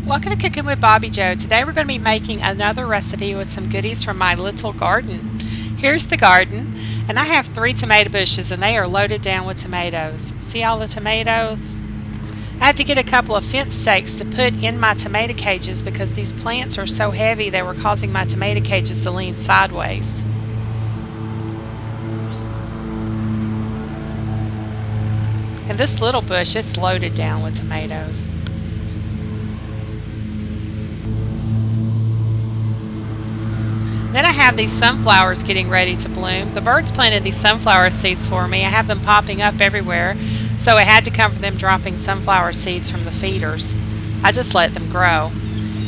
Welcome to Cooking with Bobby Joe. Today we're going to be making another recipe with some goodies from my little garden. Here's the garden, and I have 3 tomato bushes and they are loaded down with tomatoes. See all the tomatoes? I had to get a couple of fence stakes to put in my tomato cages because these plants are so heavy they were causing my tomato cages to lean sideways. And this little bush, it's loaded down with tomatoes. Then I have these sunflowers getting ready to bloom. The birds planted these sunflower seeds for me. I have them popping up everywhere, so it had to come from them dropping sunflower seeds from the feeders. I just let them grow.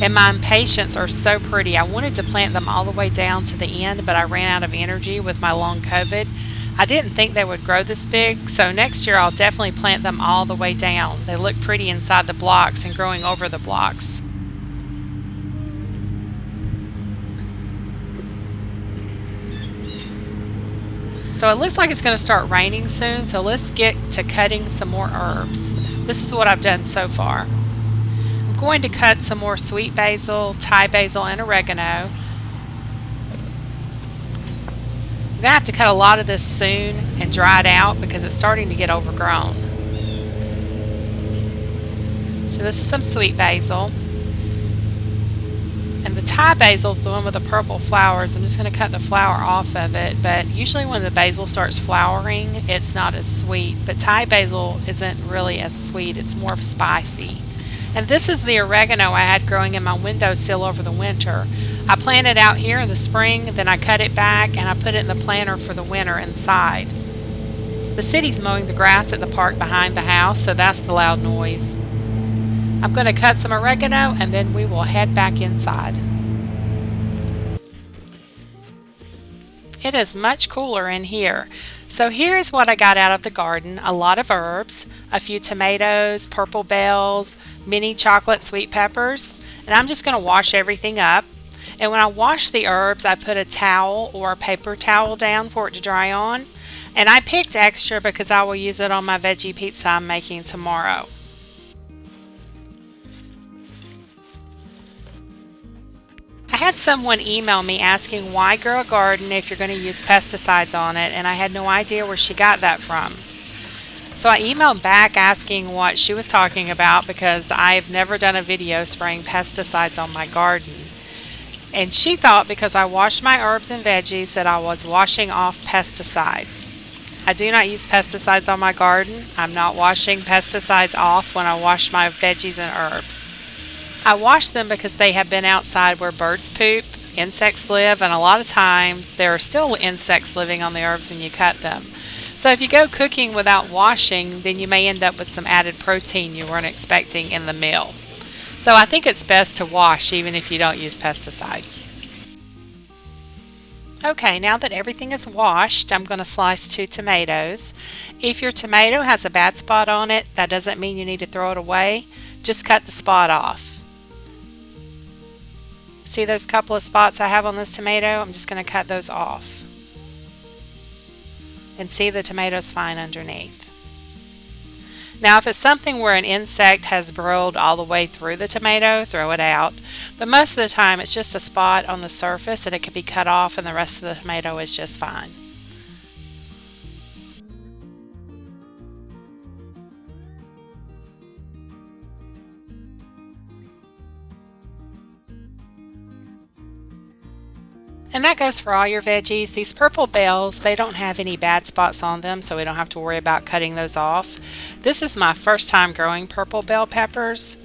And my impatiens are so pretty. I wanted to plant them all the way down to the end, but I ran out of energy with my long COVID. I didn't think they would grow this big, so next year I'll definitely plant them all the way down. They look pretty inside the blocks and growing over the blocks. So it looks like it's going to start raining soon, so let's get to cutting some more herbs. This is what I've done so far. I'm going to cut some more sweet basil, Thai basil, and oregano. I'm going to have to cut a lot of this soon and dry it out because it's starting to get overgrown. So this is some sweet basil. And the Thai basil is the one with the purple flowers. I'm just going to cut the flower off of it, but usually when the basil starts flowering, it's not as sweet. But Thai basil isn't really as sweet, it's more spicy. And this is the oregano I had growing in my windowsill over the winter. I planted out here in the spring, then I cut it back and I put it in the planter for the winter inside. The city's mowing the grass at the park behind the house, so that's the loud noise. I'm going to cut some oregano and then we will head back inside. It is much cooler in here. So here's what I got out of the garden. A lot of herbs, a few tomatoes, purple bells, mini chocolate sweet peppers, and I'm just going to wash everything up. And when I wash the herbs, I put a towel or a paper towel down for it to dry on. And I picked extra because I will use it on my veggie pizza I'm making tomorrow. I had someone email me asking why grow a garden if you're going to use pesticides on it, and I had no idea where she got that from. So I emailed back asking what she was talking about because I've never done a video spraying pesticides on my garden. And she thought because I washed my herbs and veggies that I was washing off pesticides. I do not use pesticides on my garden. I'm not washing pesticides off when I wash my veggies and herbs. I wash them because they have been outside where birds poop, insects live, and a lot of times there are still insects living on the herbs when you cut them. So if you go cooking without washing, then you may end up with some added protein you weren't expecting in the meal. So I think it's best to wash even if you don't use pesticides. Okay, now that everything is washed, I'm going to slice 2 tomatoes. If your tomato has a bad spot on it, that doesn't mean you need to throw it away. Just cut the spot off. See those couple of spots I have on this tomato? I'm just going to cut those off. And see, the tomato's fine underneath. Now if it's something where an insect has burrowed all the way through the tomato, throw it out. But most of the time it's just a spot on the surface and it can be cut off and the rest of the tomato is just fine. And that goes for all your veggies. These purple bells, they don't have any bad spots on them, so we don't have to worry about cutting those off. This is my first time growing purple bell peppers.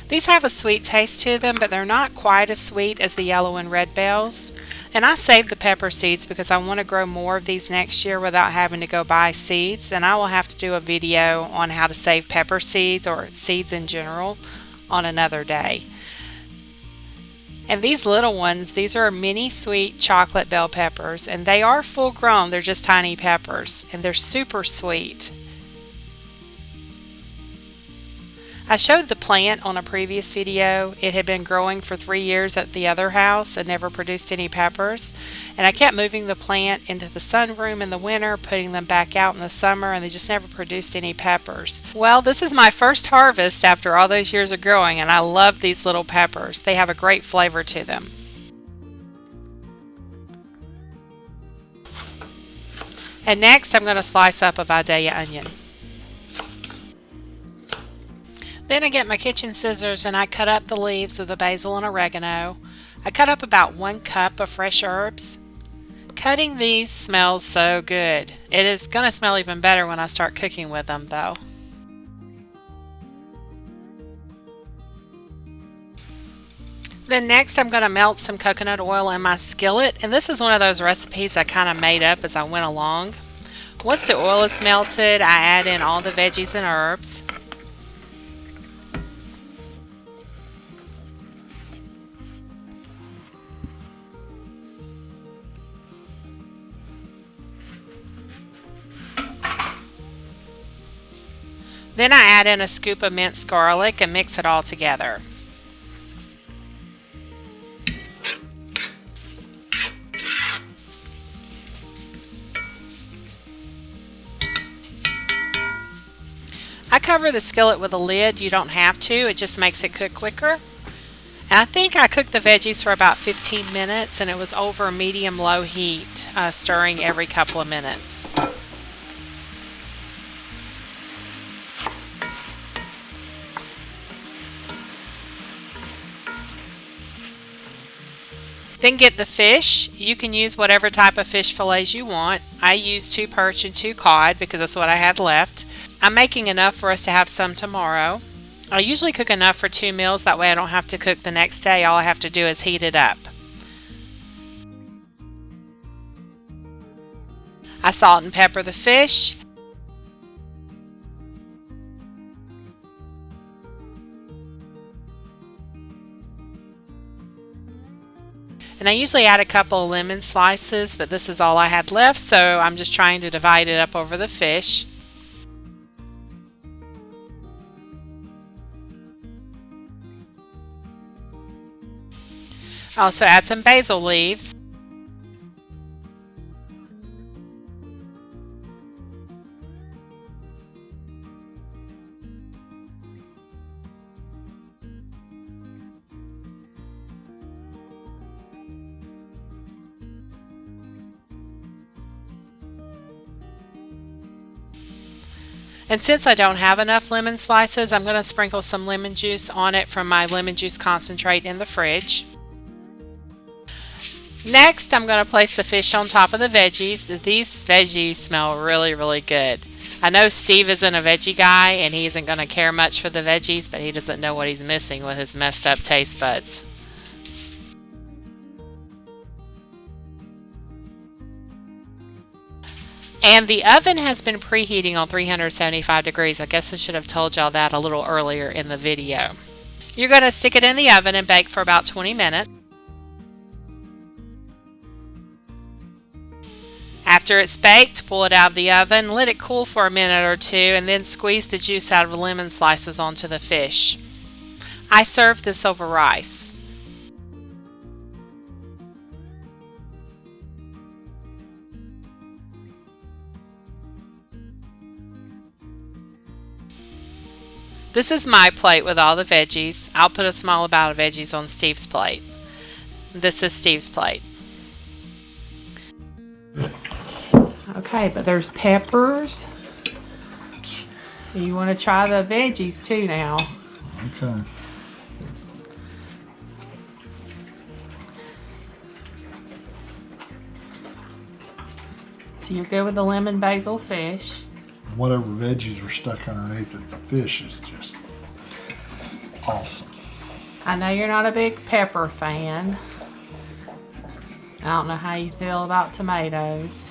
These have a sweet taste to them, but they're not quite as sweet as the yellow and red bells. And I saved the pepper seeds because I want to grow more of these next year without having to go buy seeds. And I will have to do a video on how to save pepper seeds or seeds in general on another day. And these little ones, these are mini sweet chocolate bell peppers, and they are full grown. They're just tiny peppers, and they're super sweet. I showed the plant on a previous video. It had been growing for 3 years at the other house and never produced any peppers. And I kept moving the plant into the sunroom in the winter, putting them back out in the summer, and they just never produced any peppers. Well, this is my first harvest after all those years of growing, and I love these little peppers. They have a great flavor to them. And next I'm going to slice up a Vidalia onion. Then I get my kitchen scissors and I cut up the leaves of the basil and oregano. I cut up about 1 cup of fresh herbs. Cutting these smells so good. It is going to smell even better when I start cooking with them though. Then next I'm going to melt some coconut oil in my skillet, and this is one of those recipes I kind of made up as I went along. Once the oil is melted, I add in all the veggies and herbs. Then I add in a scoop of minced garlic and mix it all together. I cover the skillet with a lid. You don't have to, it just makes it cook quicker. And I think I cooked the veggies for about 15 minutes and it was over medium-low heat, stirring every couple of minutes. Then get the fish. You can use whatever type of fish fillets you want. I used 2 perch and 2 cod because that's what I had left. I'm making enough for us to have some tomorrow. I usually cook enough for 2 meals, that way I don't have to cook the next day. All I have to do is heat it up. I salt and pepper the fish. And I usually add a couple of lemon slices, but this is all I had left, so I'm just trying to divide it up over the fish. I also add some basil leaves. And since I don't have enough lemon slices, I'm going to sprinkle some lemon juice on it from my lemon juice concentrate in the fridge. Next, I'm going to place the fish on top of the veggies. These veggies smell really, really good. I know Steve isn't a veggie guy and he isn't going to care much for the veggies, but he doesn't know what he's missing with his messed up taste buds. And the oven has been preheating on 375 degrees. I guess I should have told y'all that a little earlier in the video. You're going to stick it in the oven and bake for about 20 minutes. After it's baked, pull it out of the oven, let it cool for a minute or 2, and then squeeze the juice out of the lemon slices onto the fish. I serve this over rice. This is my plate with all the veggies. I'll put a small amount of veggies on Steve's plate. This is Steve's plate. Okay, but there's peppers. You want to try the veggies too now. Okay. So you're good with the lemon basil fish. Whatever veggies are stuck underneath it, the fish is just awesome. I know you're not a big pepper fan. I don't know how you feel about tomatoes.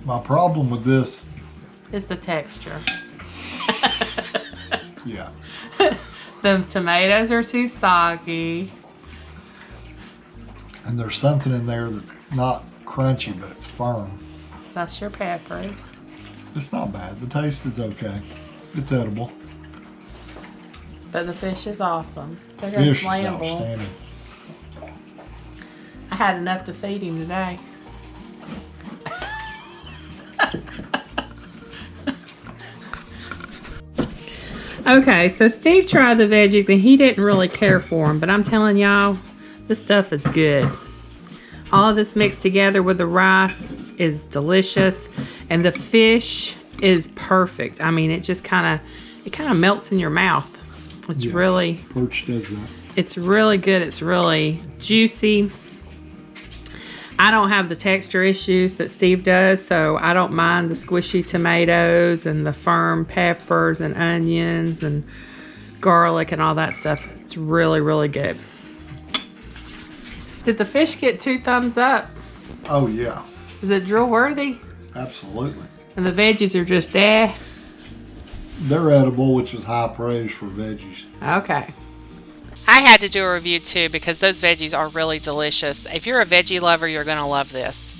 My problem with this Is the texture. Yeah. The tomatoes are too soggy. And there's something in there that's not crunchy, but it's firm. That's your peppers. It's not bad. The taste is okay. It's edible. But the fish is awesome. They're Fish is flammable. outstanding. I had enough to feed him today. Okay, so Steve tried the veggies and he didn't really care for them, but I'm telling y'all, this stuff is good. All of this mixed together with the rice is delicious, and the fish is perfect. I mean, it just kind of melts in your mouth. It's really Perch does that. It's really good. It's really juicy. I don't have the texture issues that Steve does, so I don't mind the squishy tomatoes and the firm peppers and onions and garlic and all that stuff. It's really, really good. Did the fish get 2 thumbs up? Oh, yeah. Is it drill worthy? Absolutely. And the veggies are just They're edible, which is high praise for veggies. Okay. I had to do a review too because those veggies are really delicious. If you're a veggie lover, you're going to love this.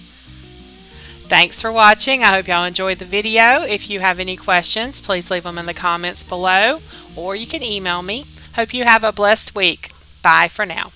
Thanks for watching. I hope y'all enjoyed the video. If you have any questions, please leave them in the comments below, or you can email me. Hope you have a blessed week. Bye for now.